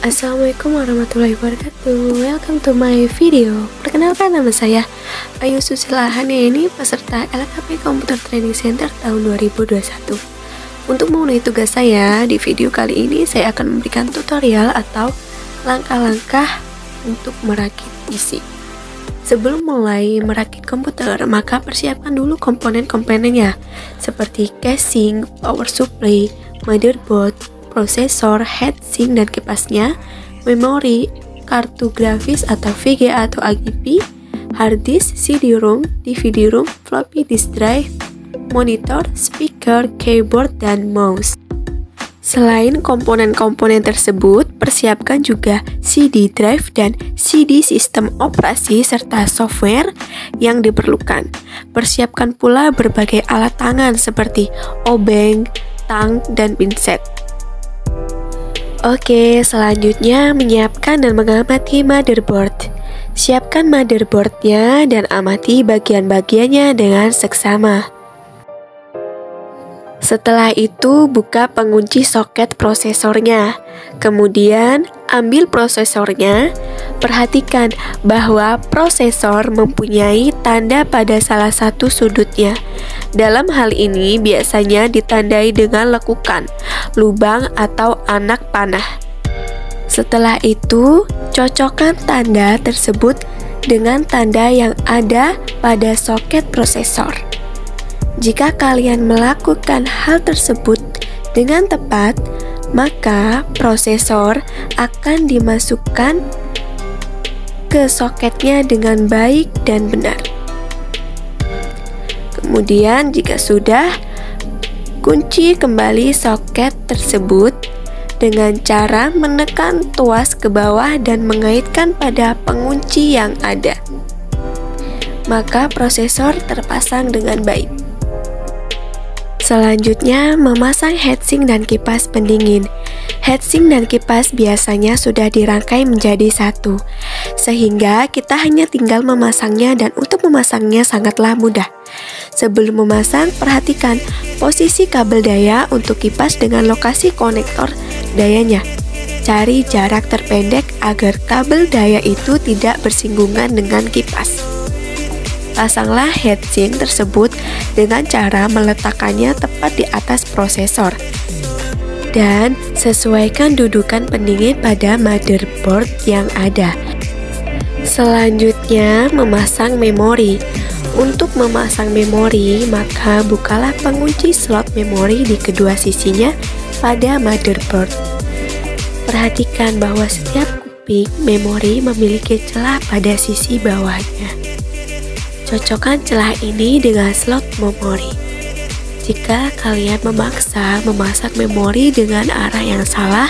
Assalamualaikum warahmatullahi wabarakatuh. Welcome to my video. Perkenalkan, nama saya Ayu Susila Haniani, peserta LKP Computer Training Center tahun 2021. Untuk memenuhi tugas saya, di video kali ini saya akan memberikan tutorial atau langkah-langkah untuk merakit PC. Sebelum mulai merakit komputer, maka persiapkan dulu komponen-komponennya seperti casing, power supply, motherboard, prosesor, heatsink dan kipasnya, memori, kartu grafis atau VGA atau AGP, hard disk, CD-ROM, DVD-ROM, floppy disk drive, monitor, speaker, keyboard, dan mouse. Selain komponen-komponen tersebut, persiapkan juga CD drive dan CD sistem operasi serta software yang diperlukan. Persiapkan pula berbagai alat tangan seperti obeng, tang, dan pinset. Oke, selanjutnya menyiapkan dan mengamati motherboard. Siapkan motherboardnya dan amati bagian-bagiannya dengan seksama. Setelah itu, buka pengunci soket prosesornya. Kemudian, ambil prosesornya. Perhatikan bahwa prosesor mempunyai tanda pada salah satu sudutnya. Dalam hal ini biasanya ditandai dengan lekukan, lubang, atau anak panah. Setelah itu, cocokkan tanda tersebut dengan tanda yang ada pada soket prosesor. Jika kalian melakukan hal tersebut dengan tepat, maka prosesor akan dimasukkan ke soketnya dengan baik dan benar. Kemudian jika sudah, kunci kembali soket tersebut dengan cara menekan tuas ke bawah dan mengaitkan pada pengunci yang ada. Maka prosesor terpasang dengan baik. Selanjutnya, memasang heatsink dan kipas pendingin. Heatsink dan kipas biasanya sudah dirangkai menjadi satu, sehingga kita hanya tinggal memasangnya, dan untuk memasangnya sangatlah mudah. Sebelum memasang, perhatikan posisi kabel daya untuk kipas dengan lokasi konektor dayanya. Cari jarak terpendek agar kabel daya itu tidak bersinggungan dengan kipas. Pasanglah heatsink tersebut dengan cara meletakkannya tepat di atas prosesor. Dan sesuaikan dudukan pendingin pada motherboard yang ada. Selanjutnya, memasang memori. Untuk memasang memori, maka bukalah pengunci slot memori di kedua sisinya pada motherboard. Perhatikan bahwa setiap kuping memori memiliki celah pada sisi bawahnya. Cocokkan celah ini dengan slot memori. Jika kalian memaksa memasang memori dengan arah yang salah,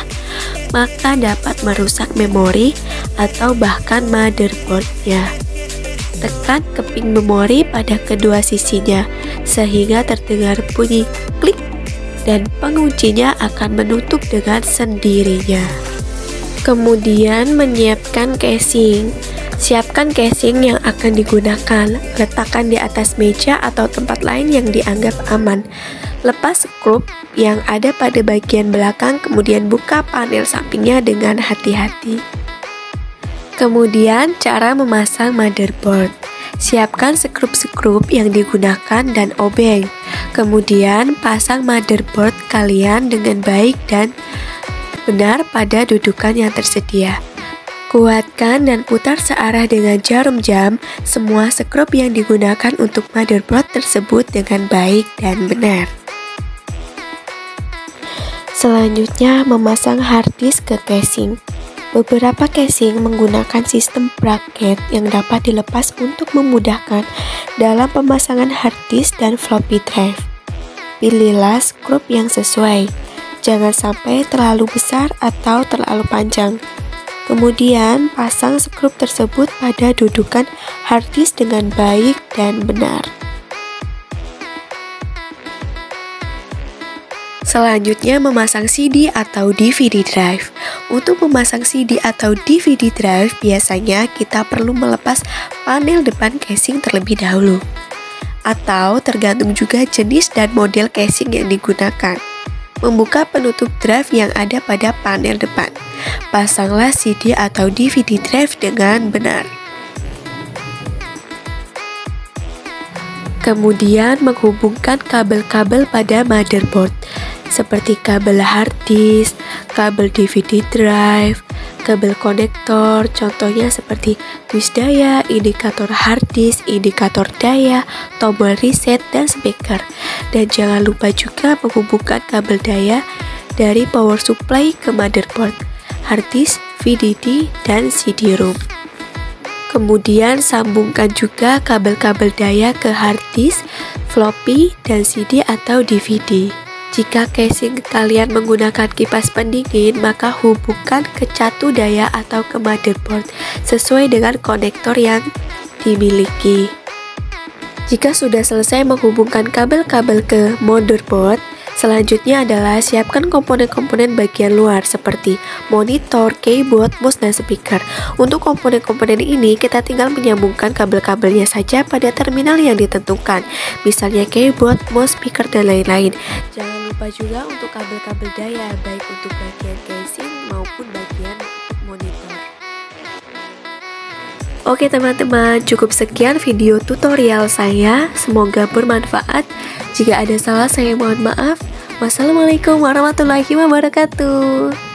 maka dapat merusak memori atau bahkan motherboardnya. Tekan keping memori pada kedua sisinya sehingga terdengar bunyi klik dan penguncinya akan menutup dengan sendirinya. Kemudian menyiapkan casing. Siapkan casing yang akan digunakan, letakkan di atas meja atau tempat lain yang dianggap aman. Lepas skrup yang ada pada bagian belakang, kemudian buka panel sampingnya dengan hati-hati. Kemudian cara memasang motherboard. Siapkan skrup-skrup yang digunakan dan obeng. Kemudian pasang motherboard kalian dengan baik dan benar pada dudukan yang tersedia. Kuatkan dan putar searah dengan jarum jam semua skrup yang digunakan untuk motherboard tersebut dengan baik dan benar. Selanjutnya, memasang hard disk ke casing. Beberapa casing menggunakan sistem bracket yang dapat dilepas untuk memudahkan dalam pemasangan hard disk dan floppy drive. Pilihlah skrup yang sesuai, jangan sampai terlalu besar atau terlalu panjang. Kemudian, pasang skrup tersebut pada dudukan hard disk dengan baik dan benar. Selanjutnya, memasang CD atau DVD drive. Untuk memasang CD atau DVD drive, biasanya kita perlu melepas panel depan casing terlebih dahulu. Atau tergantung juga jenis dan model casing yang digunakan. Membuka penutup drive yang ada pada panel depan. pasanglah CD atau DVD drive dengan benar. Kemudian menghubungkan kabel-kabel pada motherboard seperti kabel hard disk, kabel DVD drive, kabel konektor, contohnya seperti twist daya, indikator hard disk, indikator daya, tombol reset, dan speaker. Dan jangan lupa juga menghubungkan kabel daya dari power supply ke motherboard, hard disk, VDD, dan CD-ROM. Kemudian sambungkan juga kabel-kabel daya ke hard disk, floppy, dan CD atau DVD. Jika casing kalian menggunakan kipas pendingin, maka hubungkan ke catu daya atau ke motherboard sesuai dengan konektor yang dimiliki. Jika sudah selesai menghubungkan kabel-kabel ke motherboard, selanjutnya adalah siapkan komponen-komponen bagian luar seperti monitor, keyboard, mouse, dan speaker. Untuk komponen-komponen ini kita tinggal menyambungkan kabel-kabelnya saja pada terminal yang ditentukan, misalnya keyboard, mouse, speaker, dan lain-lain. Jangan lupa juga untuk kabel-kabel daya, baik untuk bagian casing maupun bagian monitor. Oke teman-teman, cukup sekian video tutorial saya, semoga bermanfaat. Jika ada salah saya mohon maaf. Wassalamualaikum warahmatullahi wabarakatuh.